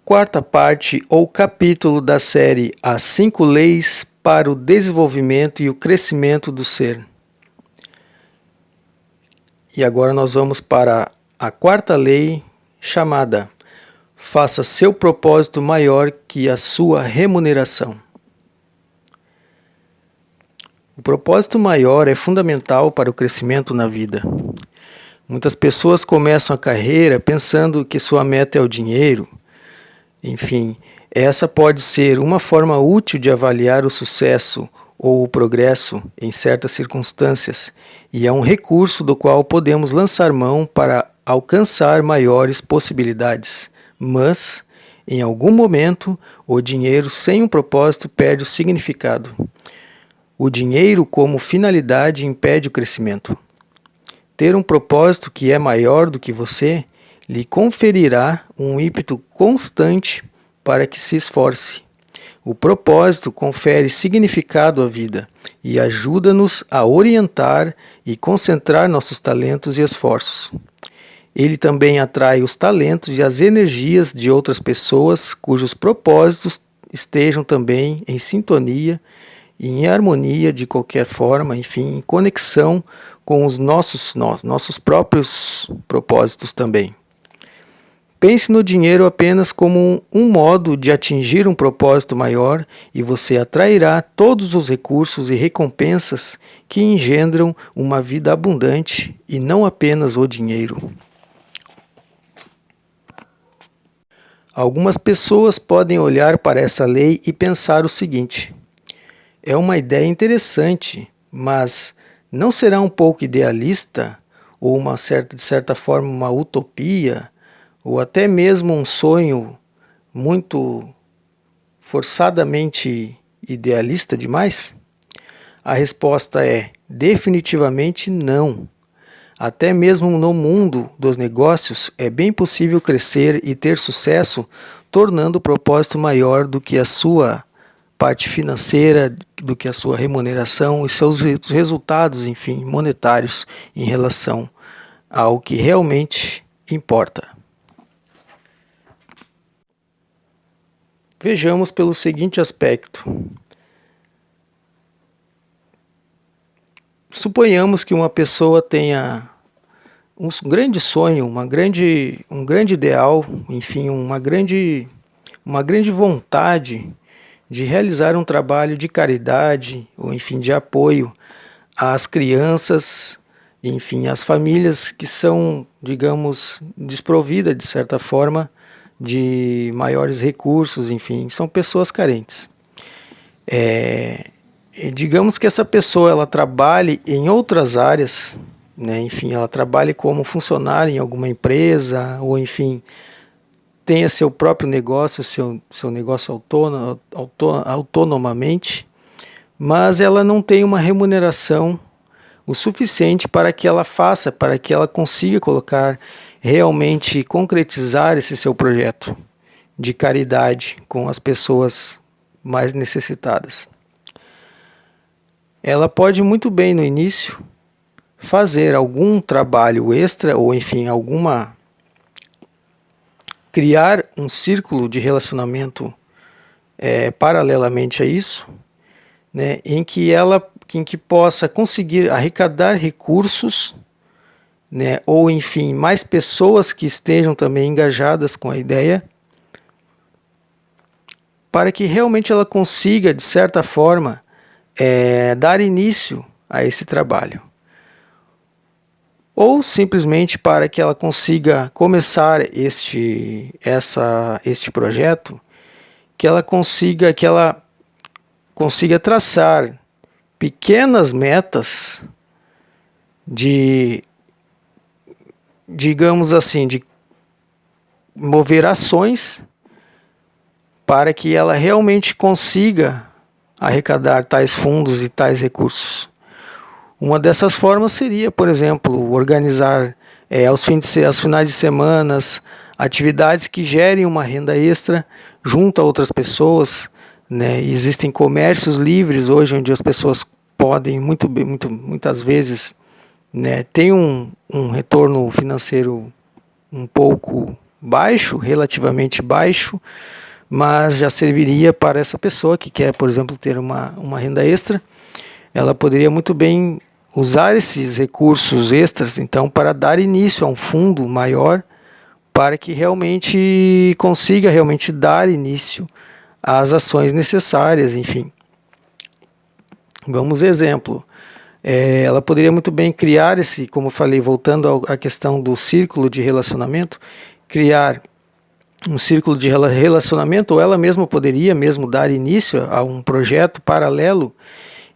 quarta parte ou capítulo da série As 5 Leis para o Desenvolvimento e o Crescimento do Ser. E agora nós vamos para a quarta lei, chamada Faça seu propósito maior que a sua remuneração. O propósito maior é fundamental para o crescimento na vida. Muitas pessoas começam a carreira pensando que sua meta é o dinheiro. Enfim, essa pode ser uma forma útil de avaliar o sucesso ou o progresso em certas circunstâncias, e é um recurso do qual podemos lançar mão para alcançar maiores possibilidades. Mas, em algum momento, o dinheiro sem um propósito perde o significado. O dinheiro como finalidade impede o crescimento. Ter um propósito que é maior do que você lhe conferirá um ímpeto constante para que se esforce. O propósito confere significado à vida e ajuda-nos a orientar e concentrar nossos talentos e esforços. Ele também atrai os talentos e as energias de outras pessoas cujos propósitos estejam também em sintonia e em harmonia de qualquer forma, enfim, em conexão com os nossos próprios propósitos também. Pense no dinheiro apenas como um modo de atingir um propósito maior e você atrairá todos os recursos e recompensas que engendram uma vida abundante e não apenas o dinheiro. Algumas pessoas podem olhar para essa lei e pensar o seguinte: é uma ideia interessante, mas não será um pouco idealista ou de certa forma uma utopia ou até mesmo um sonho muito forçadamente idealista demais? A resposta é definitivamente não. Até mesmo no mundo dos negócios é bem possível crescer e ter sucesso, tornando o propósito maior do que a sua parte financeira, do que a sua remuneração e seus resultados, enfim, monetários em relação ao que realmente importa. Vejamos pelo seguinte aspecto. Suponhamos que uma pessoa tenha um grande sonho, um grande ideal, enfim, uma grande vontade de realizar um trabalho de caridade, ou enfim, de apoio às crianças, enfim, às famílias que são, digamos, desprovidas, de certa forma, de maiores recursos, enfim, são pessoas carentes. Digamos que essa pessoa ela trabalhe em outras áreas, né? Enfim, ela trabalhe como funcionária em alguma empresa, ou enfim, tenha seu próprio negócio, seu negócio autonomamente, mas ela não tem uma remuneração o suficiente para que ela faça, para que ela consiga realmente concretizar esse seu projeto de caridade com as pessoas mais necessitadas. Ela pode muito bem no início fazer algum trabalho extra ou enfim criar um círculo de relacionamento paralelamente a isso, né, em que possa conseguir arrecadar recursos, né, ou enfim mais pessoas que estejam também engajadas com a ideia, para que realmente ela consiga de certa forma dar início a esse trabalho. Ou simplesmente para que ela consiga começar este projeto, que ela consiga traçar pequenas metas digamos assim, de mover ações para que ela realmente consiga arrecadar tais fundos e tais recursos. Uma dessas formas seria, por exemplo, organizar aos finais de semana atividades que gerem uma renda extra junto a outras pessoas, né? Existem comércios livres hoje onde as pessoas podem muitas vezes, né, ter um retorno financeiro um pouco baixo, relativamente baixo, mas já serviria para essa pessoa que quer, por exemplo, ter uma renda extra. Ela poderia muito bem usar esses recursos extras, então, para dar início a um fundo maior, para que realmente consiga realmente dar início às ações necessárias, enfim. Vamos exemplo. Ela poderia muito bem criar esse, como eu falei, voltando à questão do círculo de relacionamento, criar um círculo de relacionamento, ou ela mesma poderia mesmo dar início a um projeto paralelo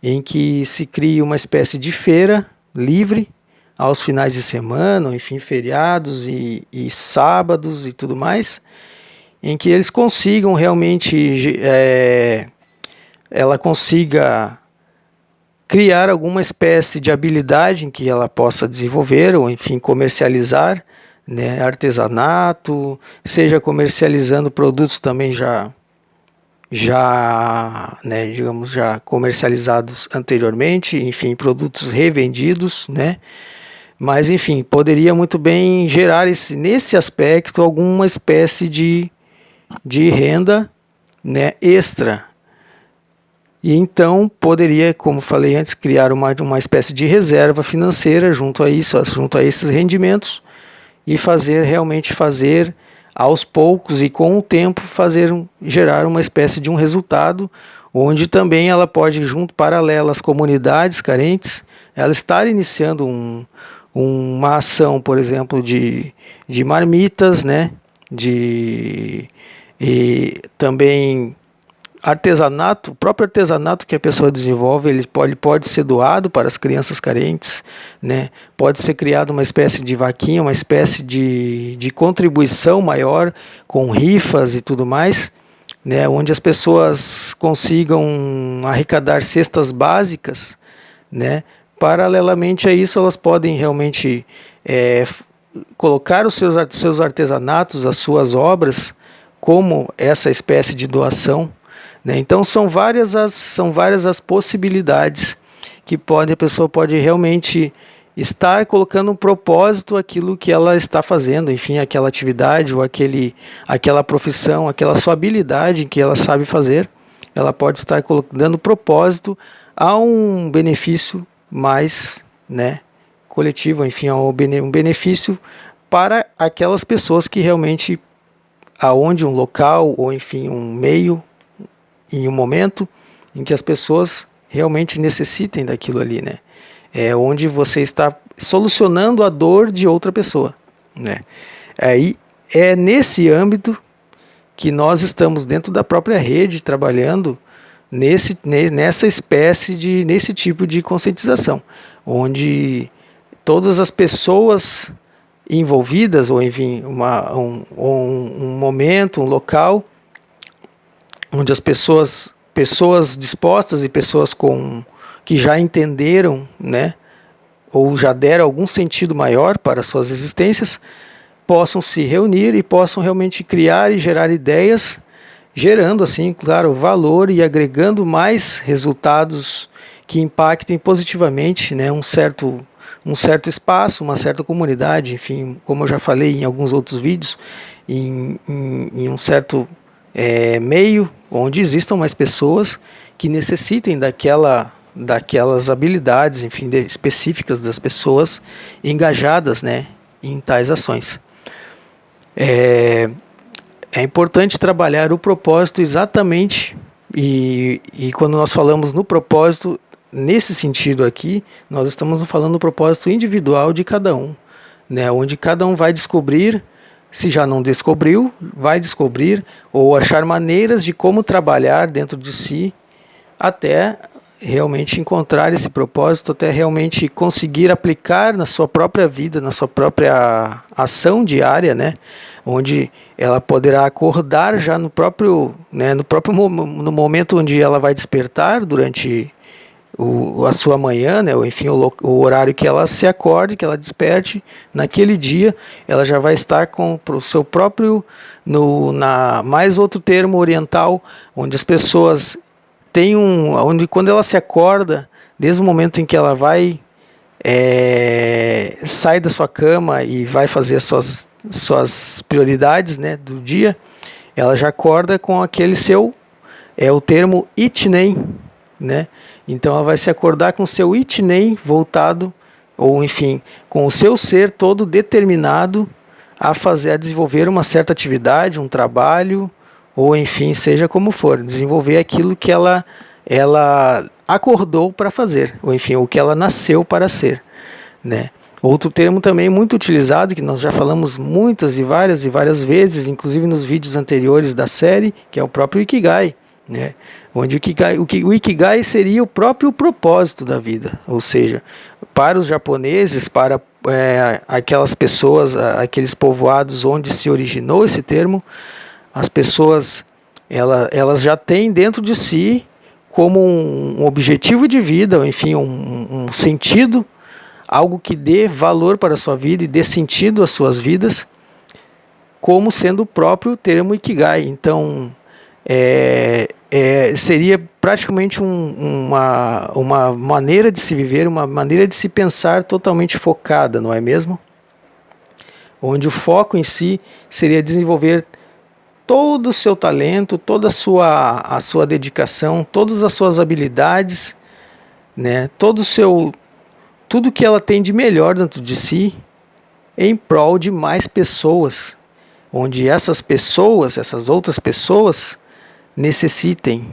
em que se crie uma espécie de feira livre aos finais de semana, enfim, feriados e sábados e tudo mais, em que eles consigam realmente, ela consiga criar alguma espécie de habilidade em que ela possa desenvolver ou, enfim, comercializar, né, artesanato, seja comercializando produtos também né, digamos, já comercializados anteriormente, enfim, produtos revendidos, né, mas, enfim, poderia muito bem gerar nesse aspecto alguma espécie de renda, né, extra. E então poderia, como falei antes, criar uma espécie de reserva financeira junto a esses rendimentos e realmente fazer aos poucos e com o tempo gerar uma espécie de um resultado onde também ela pode, junto paralelo às comunidades carentes, ela estar iniciando uma ação, por exemplo, de marmitas, né, e também artesanato. O próprio artesanato que a pessoa desenvolve, ele pode ser doado para as crianças carentes, né? Pode ser criada uma espécie de vaquinha, uma espécie de contribuição maior, com rifas e tudo mais, né? Onde as pessoas consigam arrecadar cestas básicas, né? Paralelamente a isso, elas podem realmente colocar os seus artesanatos, as suas obras, como essa espécie de doação, né? Então são várias as possibilidades que a pessoa pode realmente estar colocando um propósito àquilo que ela está fazendo, enfim, aquela atividade ou aquela profissão, aquela sua habilidade que ela sabe fazer, ela pode estar dando propósito a um benefício mais, né, coletivo, enfim, a um benefício para aquelas pessoas que realmente, aonde um local ou, enfim, um meio, em um momento em que as pessoas realmente necessitem daquilo ali, né? Onde você está solucionando a dor de outra pessoa, né? Aí é nesse âmbito que nós estamos dentro da própria rede trabalhando nesse tipo de conscientização, onde todas as pessoas envolvidas, ou enfim, um momento, um local, onde as pessoas dispostas e pessoas que já entenderam, né, ou já deram algum sentido maior para suas existências, possam se reunir e possam realmente criar e gerar ideias, gerando assim, claro, valor e agregando mais resultados que impactem positivamente, né, um certo espaço, uma certa comunidade, enfim, como eu já falei em alguns outros vídeos, em um certo meio onde existam mais pessoas que necessitem daquelas habilidades, enfim, específicas das pessoas engajadas, né, em tais ações. É importante trabalhar o propósito exatamente, e quando nós falamos no propósito, nesse sentido aqui, nós estamos falando do propósito individual de cada um, né, onde cada um vai descobrir. Se já não descobriu, vai descobrir ou achar maneiras de como trabalhar dentro de si até realmente encontrar esse propósito, até realmente conseguir aplicar na sua própria vida, na sua própria ação diária, né? Onde ela poderá acordar já no momento onde ela vai despertar durante a sua manhã, né, ou enfim, o horário que ela se acorde, que ela desperte, naquele dia ela já vai estar com o seu próprio, mais outro termo oriental, onde as pessoas têm onde quando ela se acorda, desde o momento em que ela vai sai da sua cama e vai fazer as suas prioridades, né, do dia, ela já acorda com aquele seu, o termo itnem, né? Então ela vai se acordar com o seu itnem voltado, ou enfim, com o seu ser todo determinado a desenvolver uma certa atividade, um trabalho, ou enfim, seja como for, desenvolver aquilo que ela acordou para fazer, ou enfim, o que ela nasceu para ser, né? Outro termo também muito utilizado, que nós já falamos muitas e várias vezes, inclusive nos vídeos anteriores da série, que é o próprio Ikigai, né? Onde o Ikigai seria o próprio propósito da vida, ou seja, para os japoneses, para aquelas pessoas, aqueles povoados onde se originou esse termo, as pessoas elas já têm dentro de si como um objetivo de vida, ou enfim, um sentido, algo que dê valor para a sua vida e dê sentido às suas vidas, como sendo o próprio termo Ikigai. Então, seria praticamente uma maneira de se viver, uma maneira de se pensar totalmente focada, não é mesmo? Onde o foco em si seria desenvolver todo o seu talento, toda a sua dedicação, todas as suas habilidades, né? Tudo que ela tem de melhor dentro de si, em prol de mais pessoas, onde essas outras pessoas, necessitem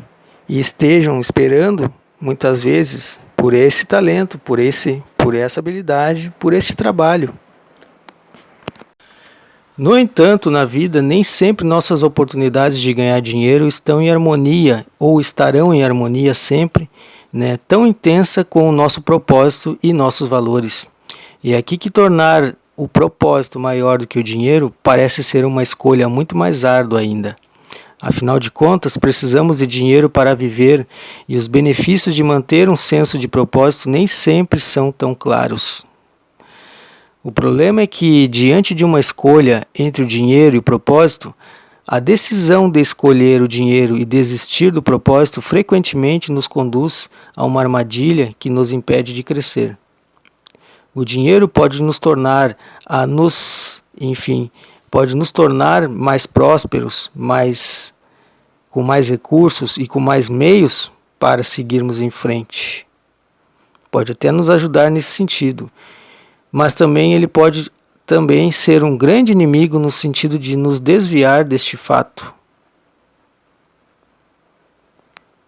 e estejam esperando, muitas vezes, por esse talento, por essa habilidade, por este trabalho. No entanto, na vida, nem sempre nossas oportunidades de ganhar dinheiro estão em harmonia, ou estarão em harmonia sempre, né, tão intensa com o nosso propósito e nossos valores. E é aqui que tornar o propósito maior do que o dinheiro parece ser uma escolha muito mais árdua ainda. Afinal de contas, precisamos de dinheiro para viver e os benefícios de manter um senso de propósito nem sempre são tão claros. O problema é que, diante de uma escolha entre o dinheiro e o propósito, a decisão de escolher o dinheiro e desistir do propósito frequentemente nos conduz a uma armadilha que nos impede de crescer. O dinheiro pode nos tornar pode nos tornar mais prósperos, com mais recursos e com mais meios para seguirmos em frente. Pode até nos ajudar nesse sentido, mas também ele pode ser um grande inimigo no sentido de nos desviar deste fato.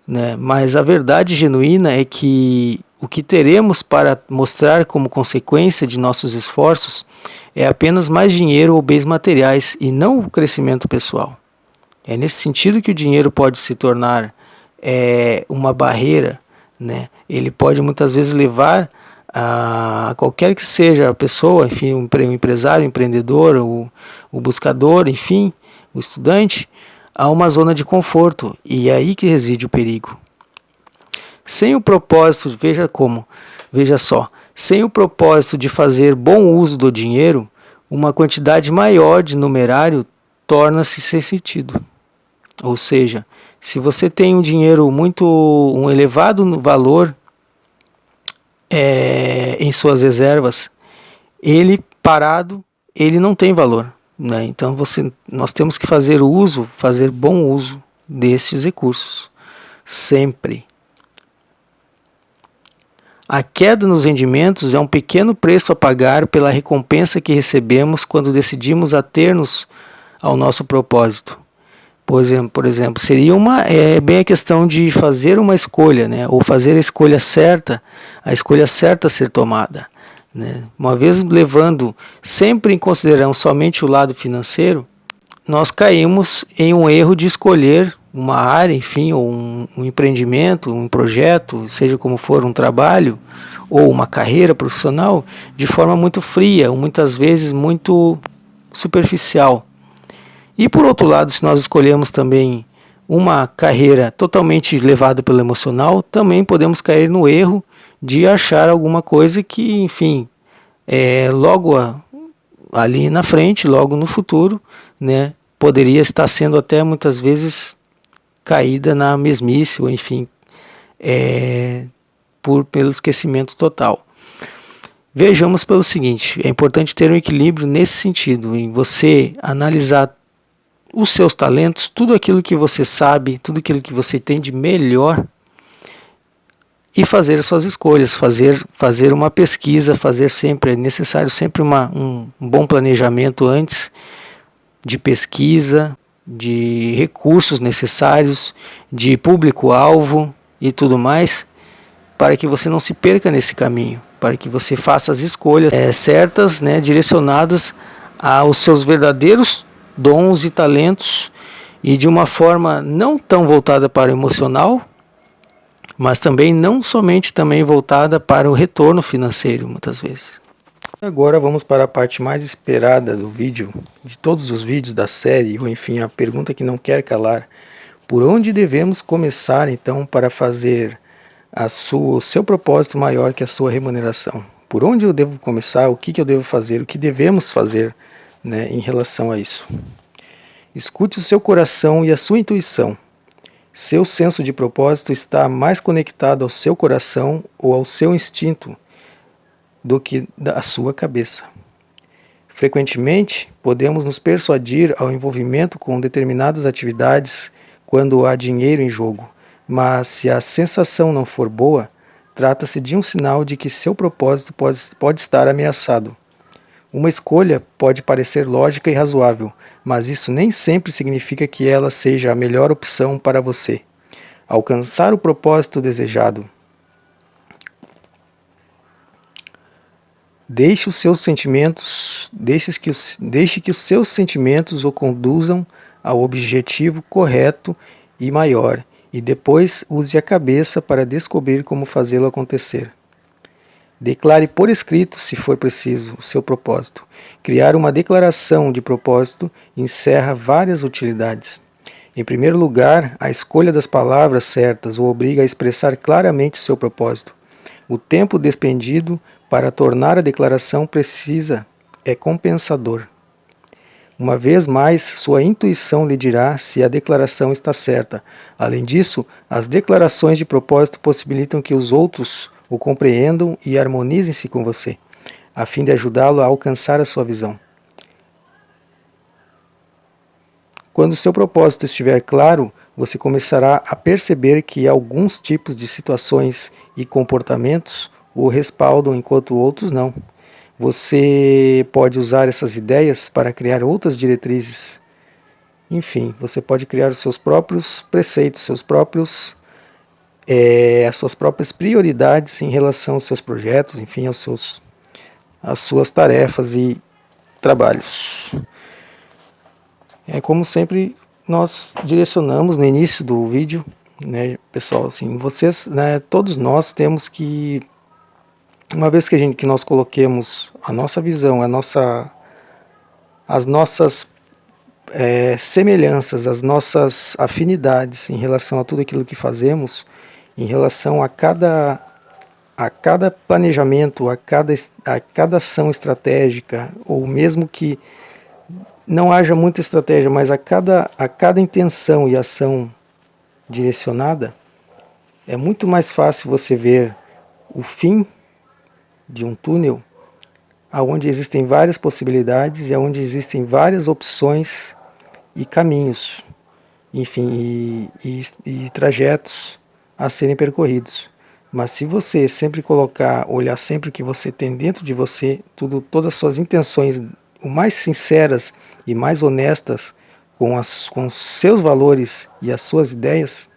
Né? Mas a verdade genuína é que o que teremos para mostrar como consequência de nossos esforços é apenas mais dinheiro ou bens materiais e não o crescimento pessoal. É nesse sentido que o dinheiro pode se tornar uma barreira, né? Ele pode muitas vezes levar a qualquer que seja a pessoa, enfim, o empresário, o empreendedor, o buscador, enfim, o estudante, a uma zona de conforto, e é aí que reside o perigo. Sem o propósito, veja só, sem o propósito de fazer bom uso do dinheiro, uma quantidade maior de numerário torna-se sem sentido. Ou seja, se você tem um dinheiro um elevado valor em suas reservas, ele parado, ele não tem valor, né? Então nós temos que fazer bom uso desses recursos, sempre. A queda nos rendimentos é um pequeno preço a pagar pela recompensa que recebemos quando decidimos ater-nos ao nosso propósito. Por exemplo, seria bem a questão de fazer uma escolha, né? Ou fazer a escolha certa a ser tomada. Né? Uma vez levando sempre em consideração somente o lado financeiro, nós caímos em um erro de escolher uma área, enfim, ou um empreendimento, um projeto, seja como for, um trabalho, ou uma carreira profissional, de forma muito fria, ou muitas vezes muito superficial. E por outro lado, se nós escolhemos também uma carreira totalmente levada pelo emocional, também podemos cair no erro de achar alguma coisa que, enfim, logo ali na frente, logo no futuro, né, poderia estar sendo até muitas vezes caída na mesmice, ou enfim, pelo esquecimento total. Vejamos pelo seguinte, é importante ter um equilíbrio nesse sentido, em você analisar os seus talentos, tudo aquilo que você sabe, tudo aquilo que você tem de melhor e fazer as suas escolhas, fazer uma pesquisa, é necessário sempre um bom planejamento antes de pesquisa, de recursos necessários, de público-alvo e tudo mais, para que você não se perca nesse caminho, para que você faça as escolhas certas, direcionadas aos seus verdadeiros dons e talentos e de uma forma não tão voltada para o emocional, mas também não somente também voltada para o retorno financeiro, muitas vezes. Agora vamos para a parte mais esperada do vídeo, de todos os vídeos da série, ou enfim, a pergunta que não quer calar. Por onde devemos começar então para fazer o seu propósito maior que a sua remuneração? Por onde eu devo começar? O que eu devo fazer? O que devemos fazer, em relação a isso? Escute o seu coração e a sua intuição. Seu senso de propósito está mais conectado ao seu coração ou ao seu instinto do que à sua cabeça. Frequentemente, podemos nos persuadir ao envolvimento com determinadas atividades quando há dinheiro em jogo, mas se a sensação não for boa, trata-se de um sinal de que seu propósito pode estar ameaçado. Uma escolha pode parecer lógica e razoável, mas isso nem sempre significa que ela seja a melhor opção para você. Alcançar o propósito desejado. Deixe que os seus sentimentos o conduzam ao objetivo correto e maior, e depois use a cabeça para descobrir como fazê-lo acontecer. Declare por escrito, se for preciso, o seu propósito. Criar uma declaração de propósito encerra várias utilidades. Em primeiro lugar, a escolha das palavras certas o obriga a expressar claramente o seu propósito. O tempo despendido para tornar a declaração precisa é compensador. Uma vez mais, sua intuição lhe dirá se a declaração está certa. Além disso, as declarações de propósito possibilitam que os outros o compreendam e harmonizem-se com você, a fim de ajudá-lo a alcançar a sua visão. Quando seu propósito estiver claro, você começará a perceber que alguns tipos de situações e comportamentos o respaldam enquanto outros não. Você pode usar essas ideias para criar outras diretrizes. Enfim, você pode criar os seus próprios preceitos, as suas próprias prioridades em relação aos seus projetos, enfim, às suas tarefas e trabalhos. Como sempre nós direcionamos no início do vídeo, pessoal, assim, vocês, todos nós temos que, uma vez que nós coloquemos a nossa visão, as nossas semelhanças, as nossas afinidades em relação a tudo aquilo que fazemos, em relação a cada planejamento, a cada ação estratégica, ou mesmo que não haja muita estratégia, mas a cada intenção e ação direcionada, é muito mais fácil você ver o fim de um túnel, onde existem várias possibilidades e onde existem várias opções e caminhos, enfim, e trajetos a serem percorridos. Mas se você sempre olhar sempre o que você tem dentro de você, todas as suas intenções o mais sinceras e mais honestas com os seus valores e as suas ideias,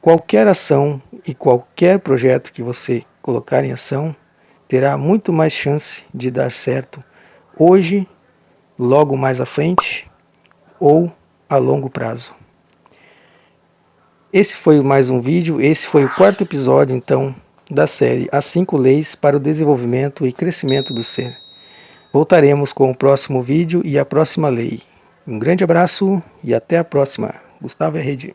qualquer ação e qualquer projeto que você colocar em ação terá muito mais chance de dar certo hoje, logo mais à frente ou a longo prazo. Esse foi mais um vídeo, esse foi o 4º episódio então da série As 5 Leis para o Desenvolvimento e Crescimento do Ser. Voltaremos com o próximo vídeo e a próxima lei. Um grande abraço e até a próxima. Gustavo Rede.